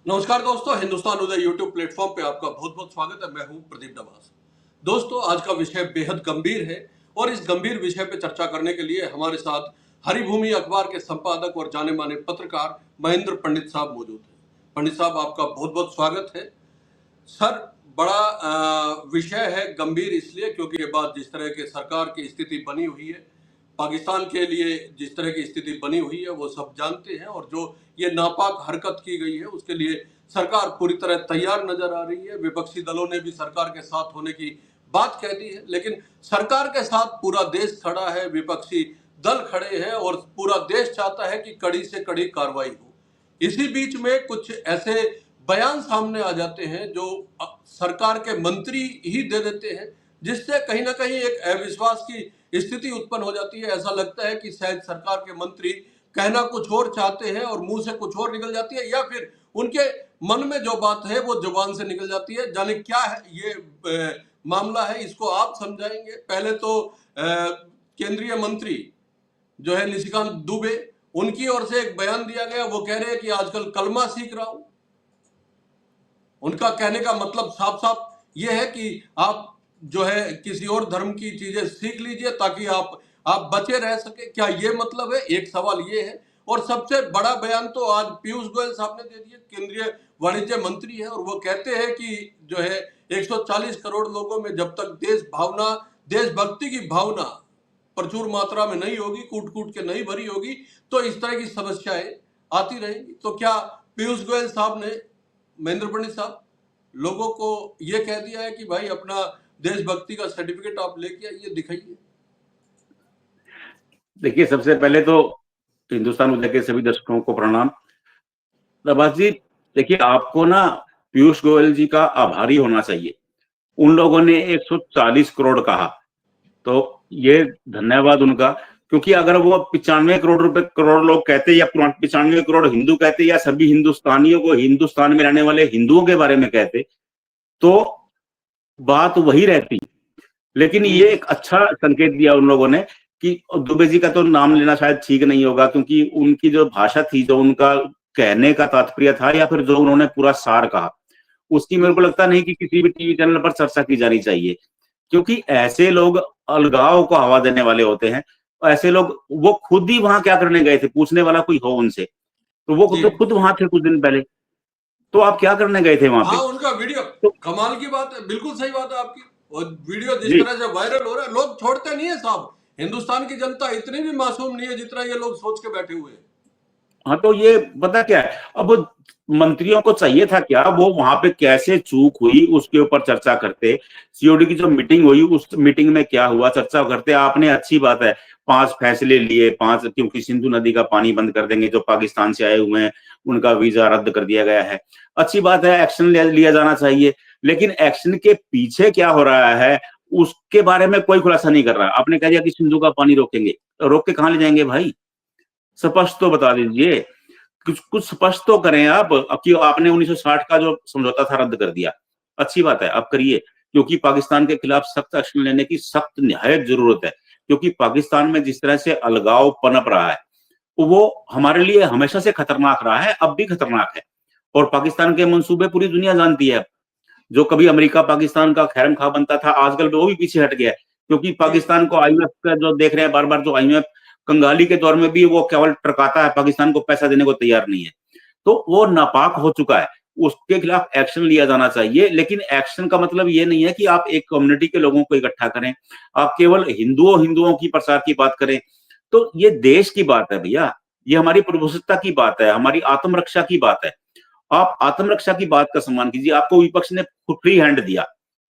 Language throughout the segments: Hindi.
नमस्कार दोस्तों, हिंदुस्तान उदय यूट्यूब प्लेटफॉर्म पे आपका बहुत बहुत स्वागत है। मैं हूं प्रदीप नवाज। दोस्तों, आज का विषय बेहद गंभीर है और इस गंभीर विषय पे चर्चा करने के लिए हमारे साथ हरिभूमि अखबार के संपादक और जाने माने पत्रकार महेंद्र पंडित साहब मौजूद हैं। पंडित साहब, आपका बहुत बहुत स्वागत है। सर, बड़ा विषय है, गंभीर इसलिए क्योंकि ये बात जिस तरह के सरकार की स्थिति बनी हुई है, पाकिस्तान के लिए जिस तरह की स्थिति बनी हुई है वो सब जानते हैं, और जो ये नापाक हरकत की गई है उसके लिए सरकार पूरी तरह तैयार नजर आ रही है। विपक्षी दलों ने भी सरकार के साथ होने की बात कह दी है, लेकिन सरकार के साथ पूरा देश खड़ा है, विपक्षी दल खड़े हैं और पूरा देश चाहता है कि कड़ी से कड़ी कार्रवाई हो। इसी बीच में कुछ ऐसे बयान सामने आ जाते हैं जो सरकार के मंत्री ही दे देते हैं, जिससे कहीं ना कहीं एक अविश्वास की स्थिति उत्पन्न हो जाती है। ऐसा लगता है कि शायद सरकार के मंत्री कहना कुछ और चाहते हैं और मुंह से कुछ और निकल जाती है, या फिर उनके मन में जो बात है वो जुबान से निकल जाती है। जाने क्या है ये मामला है, इसको आप समझाएंगे। पहले तो केंद्रीय मंत्री जो है निशिकांत दुबे, उनकी ओर से एक बयान दिया गया। वो कह रहे हैं कि आजकल कलमा सीख रहा हूं। उनका कहने का मतलब साफ साफ ये है कि आप जो है किसी और धर्म की चीजें सीख लीजिए ताकि आप बचे रह सके। क्या ये मतलब है? एक सवाल ये है। और सबसे बड़ा बयान तो आज पीयूष गोयल साहब ने दे दिया, केंद्रीय वाणिज्य मंत्री है, और वो कहते हैं कि जो है 140 करोड़ लोगों में जब तक देशभक्ति की भावना प्रचुर मात्रा में नहीं होगी, कूट कूट के नहीं भरी होगी, तो इस तरह की समस्याएं आती रहेंगी। तो क्या पीयूष गोयल साहब ने, महेंद्र पंडित साहब, लोगों को ये कह दिया है कि भाई अपना देशभक्ति का सर्टिफिकेट आप लेके आइए, दिखाइए? देखिए, सबसे पहले तो हिंदुस्तान उदय के सभी दर्शकों को प्रणाम। प्रभाष जी, देखिए, आपको ना पीयूष गोयल जी का आभारी होना चाहिए। उन लोगों ने 140 करोड़ कहा, तो ये धन्यवाद उनका, क्योंकि अगर वो 95 करोड़ लोग कहते या 95 करोड़ हिंदू कहते या सभी हिंदुस्तानियों को, हिंदुस्तान में रहने वाले हिंदुओं के बारे में कहते, तो बात वही रहती। लेकिन ये एक अच्छा संकेत दिया उन लोगों ने कि दुबे जी का तो नाम लेना शायद ठीक नहीं होगा, क्योंकि उनकी जो भाषा थी, जो उनका कहने का तात्पर्य था, या फिर जो उन्होंने पूरा सार कहा, उसकी मेरे को लगता नहीं कि किसी भी टीवी चैनल पर चर्चा की जानी चाहिए, क्योंकि ऐसे लोग अलगाव को हवा देने वाले होते हैं। ऐसे लोग, वो खुद ही वहां क्या करने गए थे, पूछने वाला कोई हो उनसे, तो वो तो खुद वहां थे कुछ दिन पहले, तो आप क्या करने गए थे वहां पे? हाँ, उनका वीडियो तो कमाल की बात है, बिल्कुल सही बात है आपकी। और वीडियो जिस तरह से वायरल हो रहा है, लोग छोड़ते नहीं है साहब। हिंदुस्तान की जनता इतनी भी मासूम नहीं है जितना ये लोग सोच के बैठे हुए हैं। हाँ, तो ये पता क्या है, अब मंत्रियों को चाहिए था क्या, वो वहां पे कैसे चूक हुई उसके ऊपर चर्चा करते। सीओडी की जो मीटिंग हुई, उस मीटिंग में क्या हुआ चर्चा करते। आपने, अच्छी बात है, 5 फैसले लिए, 5, क्योंकि सिंधु नदी का पानी बंद कर देंगे, जो पाकिस्तान से आए हुए हैं उनका वीजा रद्द कर दिया गया है, अच्छी बात है, एक्शन लिया जाना चाहिए। लेकिन एक्शन के पीछे क्या हो रहा है उसके बारे में कोई खुलासा नहीं कर रहा। आपने कह दिया कि सिंधु का पानी रोकेंगे, रोक के कहाँ ले जाएंगे भाई? स्पष्ट तो बता दीजिए, कुछ कुछ स्पष्ट तो करें आप। अब कि आपने 1960 का जो समझौता था रद्द कर दिया, अच्छी बात है, आप करिए, क्योंकि पाकिस्तान के खिलाफ सख्त एक्शन लेने की सख्त निहायत जरूरत है। क्योंकि पाकिस्तान में जिस तरह से अलगाव पनप रहा है, वो हमारे लिए हमेशा से खतरनाक रहा है, अब भी खतरनाक है। और पाकिस्तान के मंसूबे पूरी दुनिया जानती है। जो कभी अमेरिका पाकिस्तान का खैरम खा बनता था, आजकल वो भी पीछे हट गया है, क्योंकि पाकिस्तान को आईएमएफ का जो देख रहे हैं बार बार, जो आईएमएफ कंगाली के दौर में भी वो केवल टरकाता है, पाकिस्तान को पैसा देने को तैयार नहीं है, तो वो नापाक हो चुका है। उसके खिलाफ एक्शन लिया जाना चाहिए। लेकिन एक्शन का मतलब ये नहीं है कि आप एक कम्युनिटी के लोगों को इकट्ठा करें, आप केवल हिंदुओं की प्रसार की बात करें। तो ये देश की बात है भैया, ये हमारी प्रभुसत्ता की बात है, हमारी आत्मरक्षा की बात है। आप आत्मरक्षा की बात का सम्मान कीजिए। आपको विपक्ष ने फ्री हैंड दिया,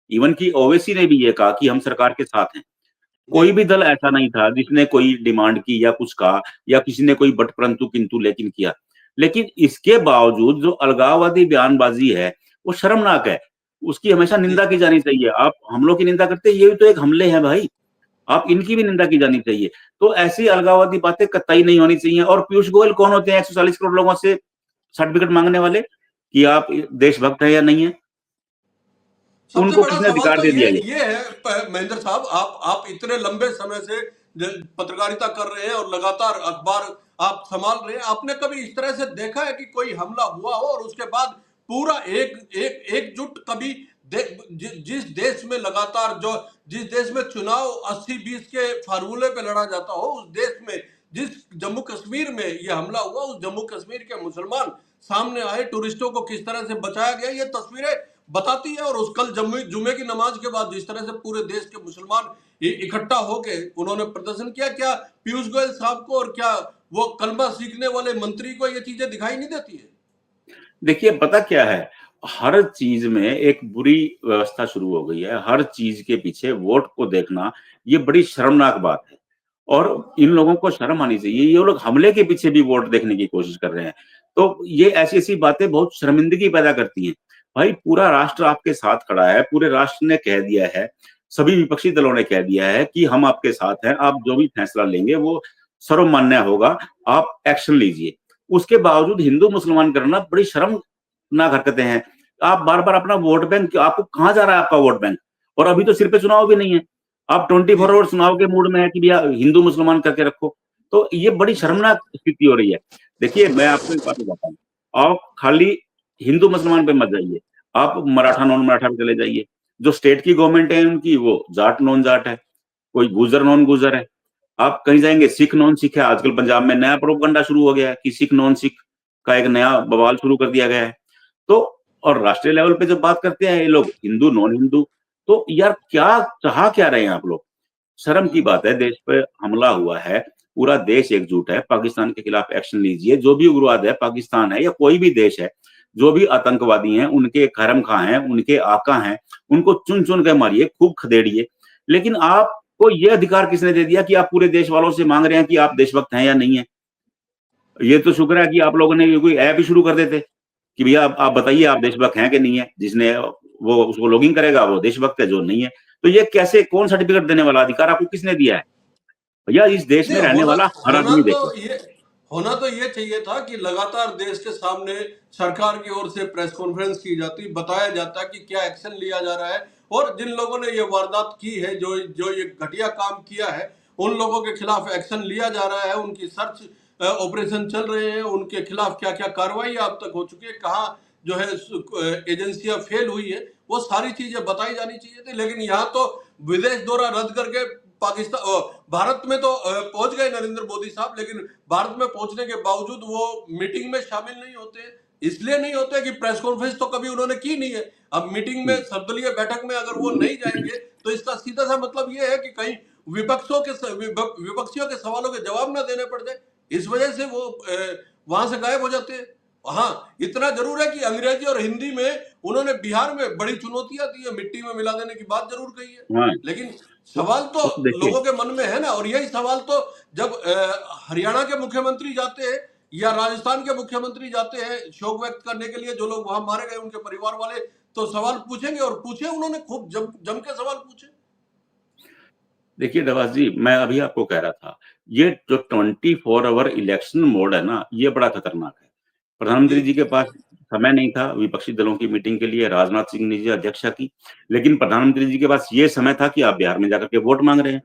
इवन की ओवैसी ने भी ये कहा कि हम सरकार के साथ हैं। कोई भी दल ऐसा नहीं था जिसने कोई डिमांड की या कुछ कहा, या किसी ने कोई बट परंतु किंतु लेकिन किया। लेकिन इसके बावजूद जो अलगाववादी बयानबाजी है वो शर्मनाक है, उसकी हमेशा निंदा की जानी चाहिए। आप हमलों की निंदा करते हैं, ये भी तो एक हमले हैं भाई, आप इनकी भी निंदा की जानी चाहिए। तो ऐसी अलगाववादी बातें कतई नहीं होनी चाहिए। और पीयूष गोयल कौन होते हैं 140 करोड़ लोगों से सर्टिफिकेट मांगने वाले कि आप देशभक्त है या नहीं है? सबसे उनको बड़ा किसने सवाल अधिकार तो दे दिया ये है महेंद्र साहब, आप इतने लंबे समय से पत्रकारिता कर रहे हैं और लगातार अखबार आप संभाल रहे हैं। आपने कभी इस तरह से देखा है कि कोई हमला हुआ हो और उसके बाद पूरा एकजुट कभी जिस देश में लगातार जिस देश में चुनाव 80-20 के फार्मूले पे लड़ा जाता हो, उस देश में जिस जम्मू कश्मीर में यह हमला हुआ, उस जम्मू कश्मीर के मुसलमान सामने आए, टूरिस्टों को किस तरह से बचाया गया, ये तस्वीरें बताती है। और उस कल जुम्मे की नमाज के बाद जिस तरह से पूरे देश के मुसलमान इकट्ठा होके उन्होंने प्रदर्शन किया, क्या पीयूष गोयल साहब को और क्या वो कलमा सीखने वाले मंत्री को ये चीजें दिखाई नहीं देती है? देखिए पता क्या है, हर चीज में एक बुरी व्यवस्था शुरू हो गई है। हर चीज के पीछे वोट को देखना ये बड़ी शर्मनाक बात है और इन लोगों को शर्म आनी चाहिए। ये लोग हमले के पीछे भी वोट देखने की कोशिश कर रहे हैं, तो ये ऐसी ऐसी बातें बहुत शर्मिंदगी पैदा करती हैं। भाई पूरा राष्ट्र आपके साथ खड़ा है, पूरे राष्ट्र ने कह दिया है, सभी विपक्षी दलों ने कह दिया है कि हम आपके साथ हैं, आप जो भी फैसला लेंगे वो सर्वमान्य होगा, आप एक्शन लीजिए। उसके बावजूद हिंदू मुसलमान करना बड़ी शर्मनाक हरकतें हैं। आप बार बार अपना वोट बैंक, आपको कहाँ जा रहा है आपका वोट बैंक? और अभी तो सिर पे चुनाव भी नहीं है, आप 24 आवर चुनाव के मूड में है कि भैया हिंदू मुसलमान करके रखो। तो ये बड़ी शर्मनाक स्थिति हो रही है। देखिए मैं आपको एक बात बताता हूँ, आप खाली हिंदू मुसलमान पे मत जाइए, आप मराठा नॉन मराठा पे चले जाइए। जो स्टेट की गवर्नमेंट है उनकी वो जाट नॉन जाट है, कोई गुजर नॉन गुजर है। आप कहीं जाएंगे सिख नॉन सिख है। आजकल पंजाब में नया प्रोपगंडा शुरू हो गया है कि सिख नॉन सिख का एक नया बवाल शुरू कर दिया गया है। तो और राष्ट्रीय लेवल पे जब बात करते हैं ये लोग हिंदू नॉन हिंदू, तो यार क्या चाह क्या रहे हैं आप लोग? शर्म की बात है, देश पे हमला हुआ है, पूरा देश एकजुट है, पाकिस्तान के खिलाफ एक्शन लीजिए। जो भी उग्रवाद है, पाकिस्तान है या कोई भी देश है, जो भी आतंकवादी हैं, उनके खैरमखा हैं, उनके आका हैं, उनको चुन चुन के मारिए, खूब खदेड़िए। लेकिन आपको ये अधिकार किसने दे दिया कि आप पूरे देश वालों से मांग रहे हैं कि आप देशभक्त हैं या नहीं है? ये तो शुक्र है कि आप लोगों ने कोई ऐप ही शुरू कर देते कि भैया आप बताइए आप देशभक्त हैं कि नहीं है। जिसने वो उसको लॉगिन करेगा वो देशभक्त है, जो नहीं है तो ये कैसे, कौन सर्टिफिकेट देने वाला अधिकार आपको किसने दिया है? भैया इस देश नहीं, में रहने होना वाला हर होना आदमी तो देखो। ये होना तो ये चाहिए था कि लगातार देश के सामने सरकार की ओर से प्रेस कॉन्फ्रेंस की जाती, बताया जाता कि क्या एक्शन लिया जा रहा है, और जिन लोगों ने ये वारदात की है, जो जो ये घटिया काम किया है, उन लोगों के खिलाफ एक्शन लिया जा रहा है, उनकी सर्च ऑपरेशन चल रहे हैं, उनके खिलाफ क्या क्या कार्रवाई अब तक हो चुकी है, कहाँ जो है एजेंसियां फेल हुई है, वो सारी चीजें बताई जानी चाहिए थी। लेकिन यहाँ तो विदेश दौरा रद्द करके पाकिस्तान भारत में तो पहुंच गए नरेंद्र मोदी साहब, लेकिन भारत में पहुंचने के बावजूद वो मीटिंग में शामिल नहीं होते। इसलिए नहीं होते कि प्रेस कॉन्फ्रेंस तो कभी उन्होंने की नहीं है। अब मीटिंग में, सर्वदलीय बैठक में अगर वो नहीं जाएंगे तो इसका सीधा सा मतलब ये है कि कहीं विपक्षियों के सवालों के जवाब ना देने पड़ जाए, इस वजह से वो वहां से गायब हो जाते हैं। हाँ, इतना जरूर है कि अंग्रेजी और हिंदी में उन्होंने बिहार में बड़ी चुनौतियां दी है, मिट्टी में मिला देने की बात जरूर कही है, हाँ लेकिन सवाल तो देखिए, लोगों के मन में है ना। और यही सवाल तो जब हरियाणा के मुख्यमंत्री जाते हैं या राजस्थान के मुख्यमंत्री जाते हैं शोक व्यक्त करने के लिए, जो लोग वहां मारे गए उनके परिवार वाले, तो सवाल पूछेंगे, और पूछे उन्होंने, खूब जम के सवाल पूछे। देखिए नवाज जी, मैं अभी आपको कह रहा था, ये जो 24 आवर इलेक्शन मोड है ना, ये बड़ा खतरनाक है। जी प्रधानमंत्री जी के पास समय नहीं था विपक्षी दलों की मीटिंग के लिए, राजनाथ सिंह ने जी अध्यक्षता की, लेकिन प्रधानमंत्री जी के पास ये समय था कि आप बिहार में जाकर के वोट मांग रहे हैं,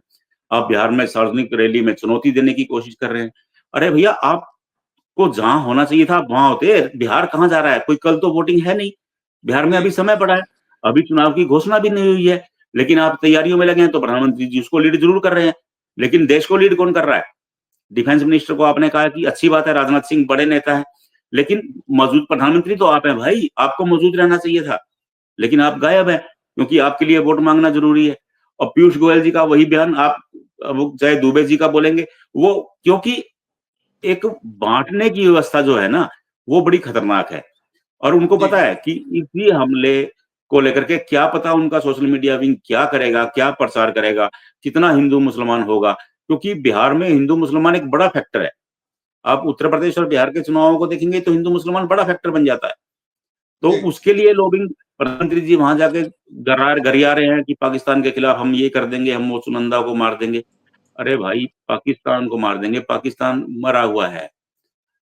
आप बिहार में सार्वजनिक रैली में चुनौती देने की कोशिश कर रहे हैं। अरे भैया, आपको जहां होना चाहिए था आप वहां होते। बिहार कहाँ जा रहा है? कोई कल तो वोटिंग है नहीं, बिहार में जी अभी समय पड़ा है, अभी चुनाव की घोषणा भी नहीं हुई है, लेकिन आप तैयारियों में लगे हैं। तो प्रधानमंत्री जी उसको लीड जरूर कर रहे हैं, लेकिन देश को लीड कौन कर रहा है? डिफेंस मिनिस्टर को आपने कहा कि अच्छी बात है, राजनाथ सिंह बड़े नेता है, लेकिन मौजूद प्रधानमंत्री तो आप हैं भाई, आपको मौजूद रहना चाहिए था, लेकिन आप गायब हैं, क्योंकि आपके लिए वोट मांगना जरूरी है। और पीयूष गोयल जी का वही बयान आप, वो चाहे दुबे जी का बोलेंगे, वो क्योंकि एक बांटने की व्यवस्था जो है ना, वो बड़ी खतरनाक है। और उनको जी पता है कि इसी हमले को लेकर के क्या पता उनका सोशल मीडिया विंग क्या करेगा, क्या प्रचार करेगा, कितना हिंदू मुसलमान होगा, क्योंकि बिहार में हिंदू मुसलमान एक बड़ा फैक्टर है। आप उत्तर प्रदेश और बिहार के चुनावों को देखेंगे तो हिंदू मुसलमान बड़ा फैक्टर बन जाता है। तो जी उसके लिए लॉबिंग, प्रधानमंत्री जी वहां जाके गरिया रहे हैं कि पाकिस्तान के खिलाफ हम ये कर देंगे, हम वो चुनिंदा को मार देंगे। अरे भाई, पाकिस्तान को मार देंगे? पाकिस्तान मरा हुआ है।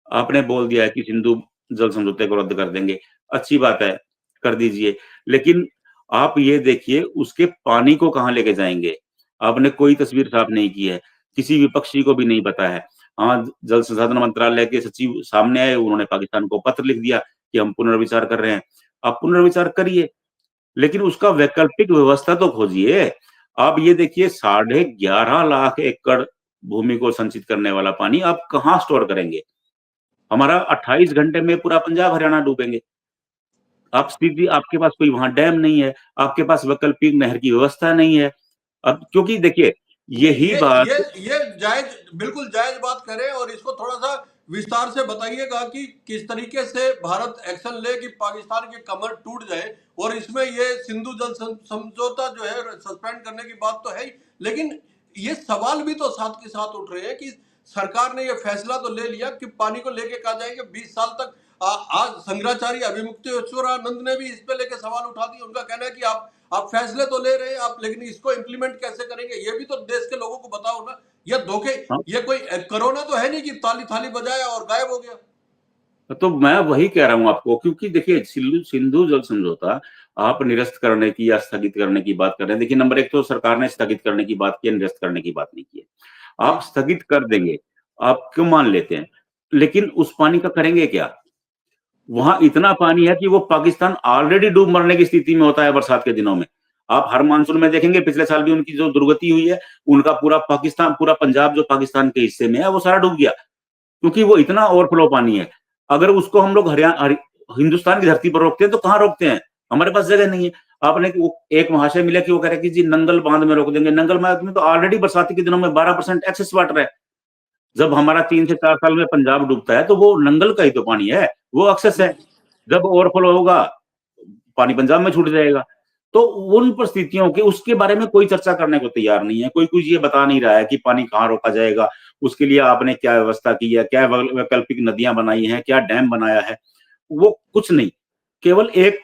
आपने बोल दिया है कि सिंधु जल समझौते को रद्द कर देंगे, अच्छी बात है, कर दीजिए, लेकिन आप ये देखिए उसके पानी को कहाँ लेके जाएंगे? आपने कोई तस्वीर साफ नहीं की है, किसी विपक्षी को भी नहीं पता है। हाँ, जल संसाधन मंत्रालय के सचिव सामने आए, उन्होंने पाकिस्तान को पत्र लिख दिया कि हम पुनर्विचार कर रहे हैं। आप पुनर्विचार करिए, लेकिन उसका वैकल्पिक व्यवस्था तो खोजिए। आप ये देखिए 11.5 लाख एकड़ भूमि को संचित करने वाला पानी आप कहाँ स्टोर करेंगे? हमारा 28 घंटे में पूरा पंजाब हरियाणा डूबेंगे। आप सीधी आपके पास कोई वहाँ डैम नहीं है, आपके पास वैकल्पिक नहर की व्यवस्था नहीं है। अब क्योंकि देखिए यही ये बात ये जायज, बिल्कुल जायज बात करें, और इसको थोड़ा सा विस्तार से बताइएगा कि किस तरीके से भारत एक्शन ले कि पाकिस्तान की कमर टूट जाए। और इसमें ये सिंधु जल समझौता जो है सस्पेंड करने की बात तो है ही, लेकिन ये सवाल भी तो साथ के साथ उठ रहे हैं कि सरकार ने ये फैसला तो ले लिया कि पानी को लेके कहा जाएगा 20 साल तक। आज शंकराचार्य अभिमुक्तेश्वरानंद ने भी इस पे लेके सवाल उठा दिए। उनका कहना है कि आप फैसले तो ले रहे हैं आप, लेकिन इसको इंप्लीमेंट कैसे करेंगे ये भी तो देश के लोगों को बताओ ना। ये धोखे, हाँ, ये कोई कोरोना तो है नहीं कि ताली थाली बजाया और गायब हो गया। तो मैं वही कह रहा हूँ आपको, क्योंकि देखिए सिंधु जल समझौता आप निरस्त करने की या स्थगित करने की बात कर रहे हैं। देखिए नंबर एक तो सरकार ने स्थगित करने की बात की है, निरस्त करने की बात नहीं की है। आप स्थगित कर देंगे, आप क्यों मान लेते हैं, लेकिन उस पानी का करेंगे क्या? वहां इतना पानी है कि वो पाकिस्तान ऑलरेडी डूब मरने की स्थिति में होता है बरसात के दिनों में। आप हर मानसून में देखेंगे, पिछले साल भी उनकी जो दुर्गति हुई है, उनका पूरा पाकिस्तान, पूरा पंजाब जो पाकिस्तान के हिस्से में है वो सारा डूब गया, क्योंकि वो इतना ओवरफ्लो पानी है। अगर उसको हम लोग हिंदुस्तान की धरती पर रोकते हैं तो कहाँ रोकते हैं? हमारे पास जगह नहीं है। आपने एक महाशय मिला कि वो कह रहे कि जी नंगल बांध में रोक देंगे। नंगल बांध में तो ऑलरेडी बरसाती के दिनों में 12% एक्सेस वाटर है। जब हमारा 3 से 4 साल में पंजाब डूबता है तो वो नंगल का ही तो पानी है, वो एक्सेस है। जब ओवरफ्लो होगा पानी पंजाब में छूट जाएगा। तो उन परिस्थितियों के उसके बारे में कोई चर्चा करने को तैयार नहीं है। कोई कुछ ये बता नहीं रहा है कि पानी कहाँ रोका जाएगा, उसके लिए आपने क्या व्यवस्था की है, क्या वैकल्पिक नदियां बनाई हैं, क्या डैम बनाया है, वो कुछ नहीं। केवल एक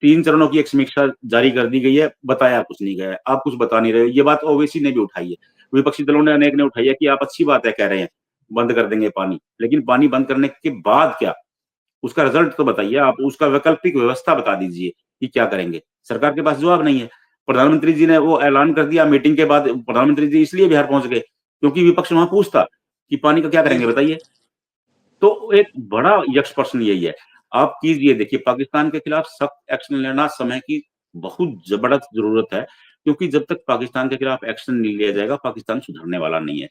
3 चरणों की एक समीक्षा जारी कर दी गई है, बताया कुछ नहीं गया है। आप कुछ बता नहीं रहे हो। ये बात ओवैसी ने भी उठाई है, विपक्षी दलों ने अनेक ने उठाई है कि आप अच्छी बात है कह रहे हैं बंद कर देंगे पानी, लेकिन पानी बंद करने के बाद क्या, उसका रिजल्ट तो बताइए। आप उसका वैकल्पिक व्यवस्था बता दीजिए कि क्या करेंगे। सरकार के पास जवाब नहीं है। प्रधानमंत्री जी ने वो ऐलान कर दिया मीटिंग के बाद। प्रधानमंत्री जी इसलिए बिहार पहुंच गए क्योंकि विपक्ष वहां पूछता कि पानी का क्या जी करेंगे जी। बताइए। तो एक बड़ा यक्ष प्रश्न यही है। आप कीजिए, देखिए पाकिस्तान के खिलाफ सख्त एक्शन लेना समय की बहुत जबरदस्त जरूरत है, क्योंकि जब तक पाकिस्तान के खिलाफ एक्शन नहीं लिया जाएगा पाकिस्तान सुधरने वाला नहीं है।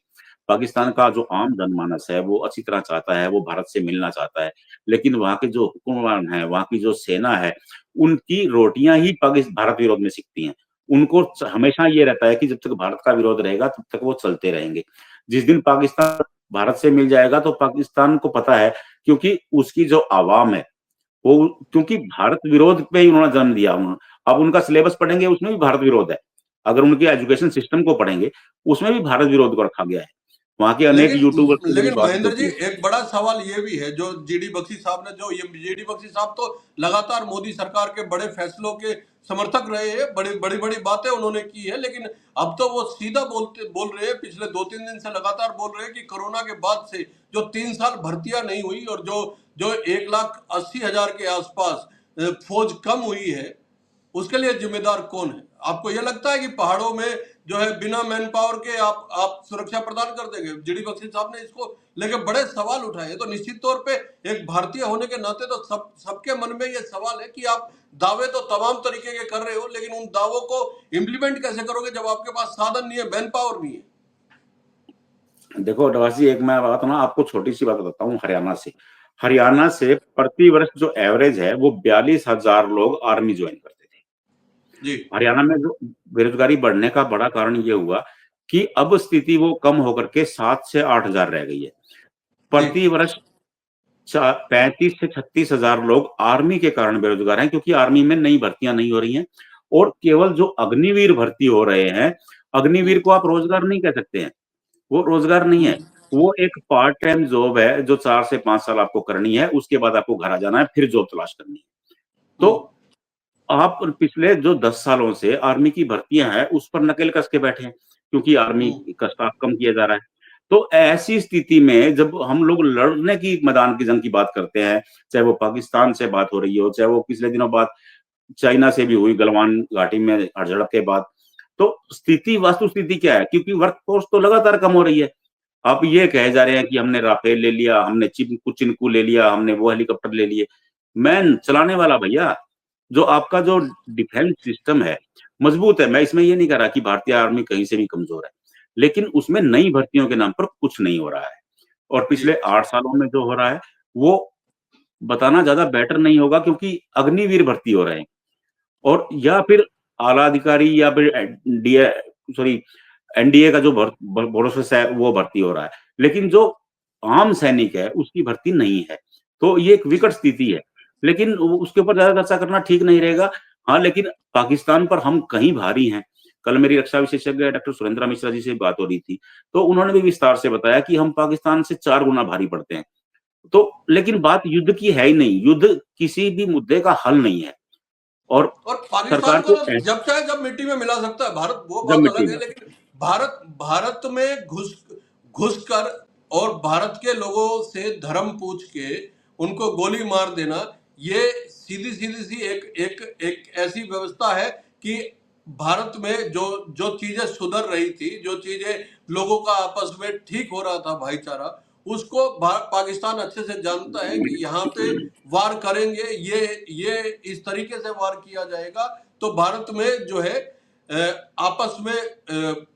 पाकिस्तान का जो आम जनमानस है वो अच्छी तरह चाहता है, वो भारत से मिलना चाहता है, लेकिन वहाँ के जो हुक्मरान है, वहाँ की जो सेना है, उनकी रोटियां ही भारत विरोध में सिकती हैं। उनको हमेशा ये रहता है कि जब तक भारत का विरोध रहेगा तब तक वो चलते रहेंगे। जिस दिन पाकिस्तान भारत से मिल जाएगा तो पाकिस्तान को पता है, क्योंकि उसकी जो आवाम है वो, क्योंकि भारत विरोध पे ही उन्होंने जन्म दिया। अब उनका सिलेबस पढ़ेंगे उसमें भी भारत विरोध है। अगर उनके एजुकेशन सिस्टम को पढ़ेंगे उसमें भी भारत विरोध को रखा गया है। वहां के अनेक यूट्यूबर से मेरी लेकिन बात महेंद्र जी, होती है। एक बड़ा सवाल ये भी है, जो जीडी बख्शी साहब ने, जो ये जीडी बख्शी साहब तो लगातार मोदी सरकार के बड़े फैसलों के समर्थक रहे हैं, बड़ी बड़ी बड़ी बातें उन्होंने की है, लेकिन अब तो वो सीधा बोल रहे हैं, पिछले 2-3 दिन से लगातार बोल रहे हैं कि कोरोना के बाद से जो 3 साल भर्तियां नहीं हुई और जो जो 1,80,000 के आसपास फौज कम हुई है, उसके लिए जिम्मेदार कौन है? आपको यह लगता है कि पहाड़ों में जो है बिना मैन पावर के आप सुरक्षा प्रदान कर देंगे? जीडी बख्शी साहब ने इसको लेकर बड़े सवाल उठाए, तो निश्चित तौर पे एक भारतीय होने के नाते तो सबके मन में ये सवाल है कि आप दावे तो तमाम तरीके के कर रहे हो, लेकिन उन दावों को इम्प्लीमेंट कैसे करोगे जब आपके पास साधन नहीं है, मैन पावर नहीं है? देखो नवाजी, एक मैं बात ना आपको छोटी सी बात बताता हूँ। हरियाणा से प्रति वर्ष जो एवरेज है वो 42,000 लोग आर्मी ज्वाइन करते थे। जी। हरियाणा में जो बेरोजगारी बढ़ने का बड़ा कारण ये हुआ कि अब स्थिति वो कम होकर के 7 से 8 हजार रह गई है। जी। प्रति वर्ष 35 से 36 हजार लोग आर्मी के कारण बेरोजगार हैं, क्योंकि आर्मी में नई भर्तियां नहीं हो रही हैं। और केवल जो अग्निवीर भर्ती हो रहे हैं, अग्निवीर हम्म। को आप रोजगार नहीं कह सकते हैं। वो रोजगार नहीं है, हम्म। वो एक पार्ट टाइम जॉब है जो 4 से 5 साल आपको करनी है, उसके बाद आपको घर आ जाना है, फिर जॉब तलाश करनी है। तो हम्म। आप पिछले जो 10 सालों से आर्मी की भर्तियां हैं उस पर नकेल कस के बैठे हैं, क्योंकि आर्मी हम्म। का स्टाफ कम किया जा रहा है। तो ऐसी स्थिति में जब हम लोग लड़ने की मैदान की जंग की बात करते हैं, चाहे वो पाकिस्तान से बात हो रही हो, चाहे वो पिछले दिनों बात चाइना से भी हुई गलवान घाटी में झड़प के बाद, तो वास्तु स्थिति क्या है? क्योंकि वर्कफोर्स तो लगातार कम हो रही है। आप ये कहे जा रहे हैं कि हमने राफेल ले लिया, हमने चिनकू ले लिया, हमने वो हेलीकॉप्टर ले लिए। मैन चलाने वाला भैया। जो आपका जो डिफेंस सिस्टम है मजबूत है, मैं इसमें ये नहीं कह रहा कि भारतीय आर्मी कहीं से भी कमजोर है, लेकिन उसमें नई भर्तियों के नाम पर कुछ नहीं हो रहा है। और जी पिछले 8 सालों में जो हो रहा है वो बताना ज्यादा बेटर नहीं होगा, क्योंकि अग्निवीर भर्ती हो रहे हैं, और या फिर आला अधिकारी या फिर डीए सॉरी एनडीए का जो प्रोसेस है वो भर्ती हो रहा है, लेकिन जो आम सैनिक है उसकी भर्ती नहीं है। तो ये एक विकट स्थिति है, लेकिन उसके ऊपर ज्यादा चर्चा करना ठीक नहीं रहेगा। हाँ, लेकिन पाकिस्तान पर हम कहीं भारी हैं। कल मेरी रक्षा विशेषज्ञ डॉक्टर सुरेंद्र मिश्रा जी से बात हो रही थी, तो उन्होंने भी विस्तार से बताया कि हम पाकिस्तान से 4 गुना भारी पड़ते हैं। तो लेकिन बात युद्ध की है ही नहीं, युद्ध किसी भी मुद्दे का हल नहीं है। और और पाकिस्तान सरकार को को तो जब चाहे जब मिट्टी में मिला सकता है भारत, वो जब बात मिट्टी अलग है, में लेकिन भारत भारत में घुस कर और भारत के लोगों से धर्म पूछ के उनको गोली मार देना, ये सीधी सीधी सी एक एक एक ऐसी व्यवस्था है कि भारत में जो जो चीजें सुधर रही थी, जो चीजें लोगों का आपस में ठीक हो रहा था, भाईचारा, उसको पाकिस्तान अच्छे से जानता है कि यहाँ पे वार करेंगे, ये इस तरीके से वार किया जाएगा तो भारत में जो है आपस में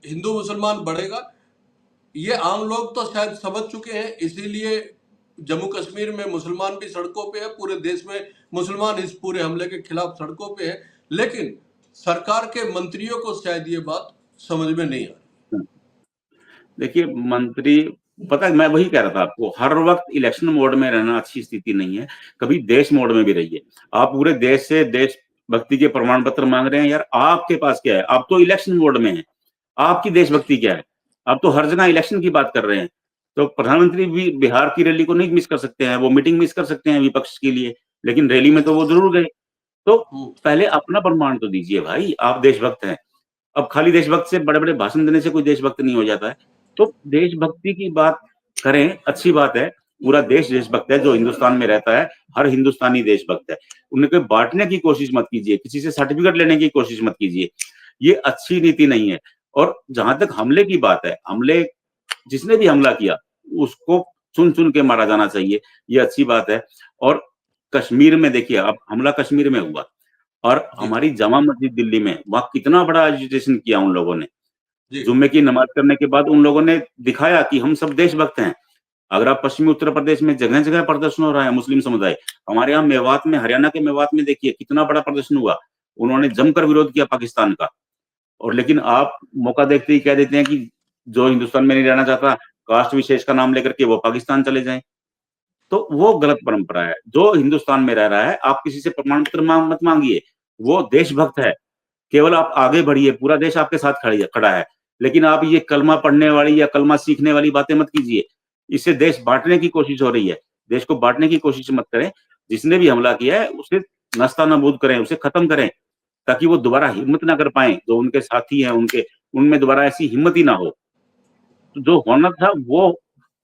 हिंदू मुसलमान बढ़ेगा। ये आम लोग तो शायद समझ चुके हैं, इसीलिए जम्मू कश्मीर में मुसलमान भी सड़कों पे है, पूरे देश में मुसलमान इस पूरे हमले के खिलाफ सड़कों पे है, लेकिन सरकार के मंत्रियों को शायद ये बात समझ में नहीं आ रही। देखिए मंत्री, पता है मैं वही कह रहा था आपको, हर वक्त इलेक्शन मोड में रहना अच्छी स्थिति नहीं है, कभी देश मोड में भी रहिए। आप पूरे देश से देशभक्ति के प्रमाण पत्र मांग रहे हैं यार, आपके पास क्या है? आप तो इलेक्शन मोड में हैं, आपकी देशभक्ति क्या है? आप तो हर जगह इलेक्शन की बात कर रहे हैं। तो प्रधानमंत्री भी बिहार की रैली को नहीं मिस कर सकते हैं, वो मीटिंग मिस कर सकते हैं विपक्ष के लिए, लेकिन रैली में तो वो जरूर गए। तो हम्म। पहले अपना प्रमाण तो दीजिए भाई, आप देशभक्त हैं। अब खाली देशभक्त से बड़े बड़े भाषण देने से कोई देशभक्त नहीं हो जाता है। तो देशभक्ति की बात करें, अच्छी बात है, पूरा देश देशभक्त है जो हिंदुस्तान में रहता है, हर हिंदुस्तानी देशभक्त है। उनको बांटने की कोशिश मत कीजिए, किसी से सर्टिफिकेट लेने की कोशिश मत कीजिए, ये अच्छी नीति नहीं है। और जहां तक हमले की बात है, हमले जिसने भी हमला किया उसको चुन चुन के मारा जाना चाहिए, ये अच्छी बात है। और कश्मीर में देखिए, अब हमला कश्मीर में हुआ और जी हमारी जामा मस्जिद दिल्ली में, वहां कितना बड़ा एजिटेशन किया उन लोगों ने। जी जुम्मे की नमाज करने के बाद उन लोगों ने दिखाया कि हम सब देशभक्त हैं। अगर आप पश्चिमी उत्तर प्रदेश में जगह जगह प्रदर्शन हो रहा है मुस्लिम समुदाय, हमारे यहाँ मेवात में, हरियाणा के मेवात में देखिए कितना बड़ा प्रदर्शन हुआ, उन्होंने जमकर विरोध किया पाकिस्तान का। और लेकिन आप मौका देखते ही कह देते हैं कि जो हिंदुस्तान में नहीं रहना चाहता, कास्ट विशेष का नाम लेकर के वो पाकिस्तान चले जाएं। तो वो गलत परंपरा है। जो हिंदुस्तान में रह रहा है, आप किसी से प्रमाण पत्र मत मांगिए, वो देशभक्त है, केवल आप आगे बढ़िए, पूरा देश आपके साथ खड़ा है। लेकिन आप ये कलमा पढ़ने वाली या कलमा सीखने वाली बातें मत कीजिए, इससे देश बांटने की कोशिश हो रही है। देश को बांटने की कोशिश मत करें। जिसने भी हमला किया है उसे नस्ता नबूद करें, उसे खत्म करें, ताकि वो दोबारा हिम्मत ना कर पाए, जो उनके साथी हैं उनके, उनमें दोबारा ऐसी हिम्मत ही ना हो। तो जो होना था वो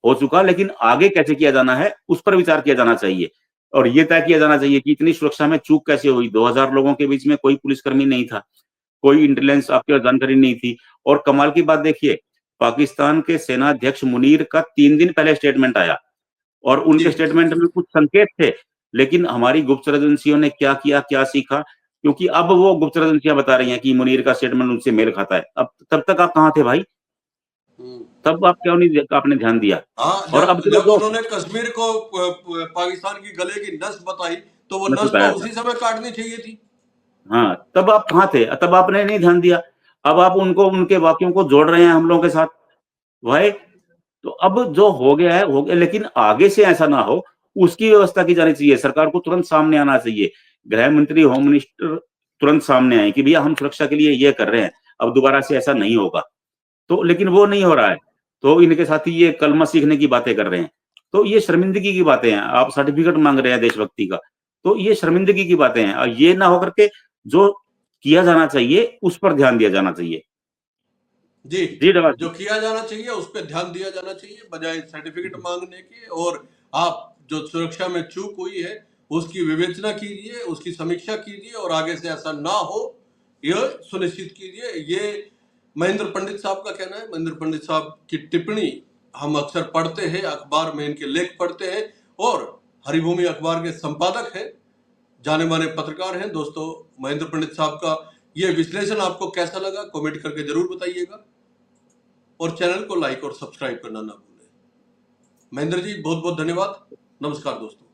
हो चुका, लेकिन आगे कैसे किया जाना है उस पर विचार किया जाना चाहिए। और ये तय किया जाना चाहिए कि इतनी सुरक्षा में चूक कैसे हुई। 2000 लोगों के बीच में कोई पुलिसकर्मी नहीं था, कोई इंटेलिजेंस आपके पास जानकारी नहीं थी। और कमाल की बात देखिए, पाकिस्तान के सेना अध्यक्ष मुनीर का 3 दिन पहले स्टेटमेंट आया और जी उनके स्टेटमेंट में कुछ संकेत थे, लेकिन हमारी गुप्तचर एजेंसियों ने क्या किया, क्या सीखा, क्योंकि अब वो गुप्तचर एजेंसियां बता रही हैं कि मुनीर का स्टेटमेंट उनसे मेल खाता है। अब तब तक आप कहाँ थे भाई? हम्म। तब आप क्यों नहीं आपने ध्यान दिया? हाँ, और जब अब चलो जब जो उन्होंने कश्मीर को पाकिस्तान की गले की नस बताई, तो वो मैं नस तो बताया था, उसी समय काटनी चाहिए थी। हाँ, तब आप कहाँ थे? तब आपने नहीं ध्यान दिया। अब आप उनको, उनके वाक्यों को जोड़ रहे हैं हम लोगों के साथ भाई। तो अब जो हो गया, लेकिन आगे से ऐसा ना हो, उसकी व्यवस्था की जानी चाहिए। सरकार को तुरंत सामने आना चाहिए, गृह मंत्री, होम मिनिस्टर तुरंत सामने आए कि भैया हम सुरक्षा के लिए ये कर रहे हैं, अब दोबारा से ऐसा नहीं होगा। तो लेकिन वो नहीं हो रहा है, तो इनके साथी ये कलमा सीखने की बातें कर रहे हैं। तो ये शर्मिंदगी की बातें हैं। आप सर्टिफिकेट मांग रहे हैं देशभक्ति का, तो ये शर्मिंदगी की बातें हैं। और ये ना होकर के जो किया जाना चाहिए उस पर ध्यान दिया जाना चाहिए। जी, जी नवाज जो जी। किया जाना चाहिए उस पर ध्यान दिया जाना चाहिए, बजाय सर्टिफिकेट मांगने के। और आप जो सुरक्षा में चूक हुई है उसकी विवेचना कीजिए, उसकी समीक्षा कीजिए और आगे से ऐसा ना हो यह सुनिश्चित कीजिए। ये महेंद्र पंडित साहब का कहना है। महेंद्र पंडित साहब की टिप्पणी हम अक्सर पढ़ते हैं, अखबार में इनके लेख पढ़ते हैं, और हरिभूमि अखबार के संपादक हैं। जाने माने पत्रकार हैं। दोस्तों, महेंद्र पंडित साहब का ये विश्लेषण आपको कैसा लगा कमेंट करके जरूर बताइएगा और चैनल को लाइक और सब्सक्राइब करना ना भूलें। महेंद्र जी, बहुत बहुत धन्यवाद। नमस्कार दोस्तों।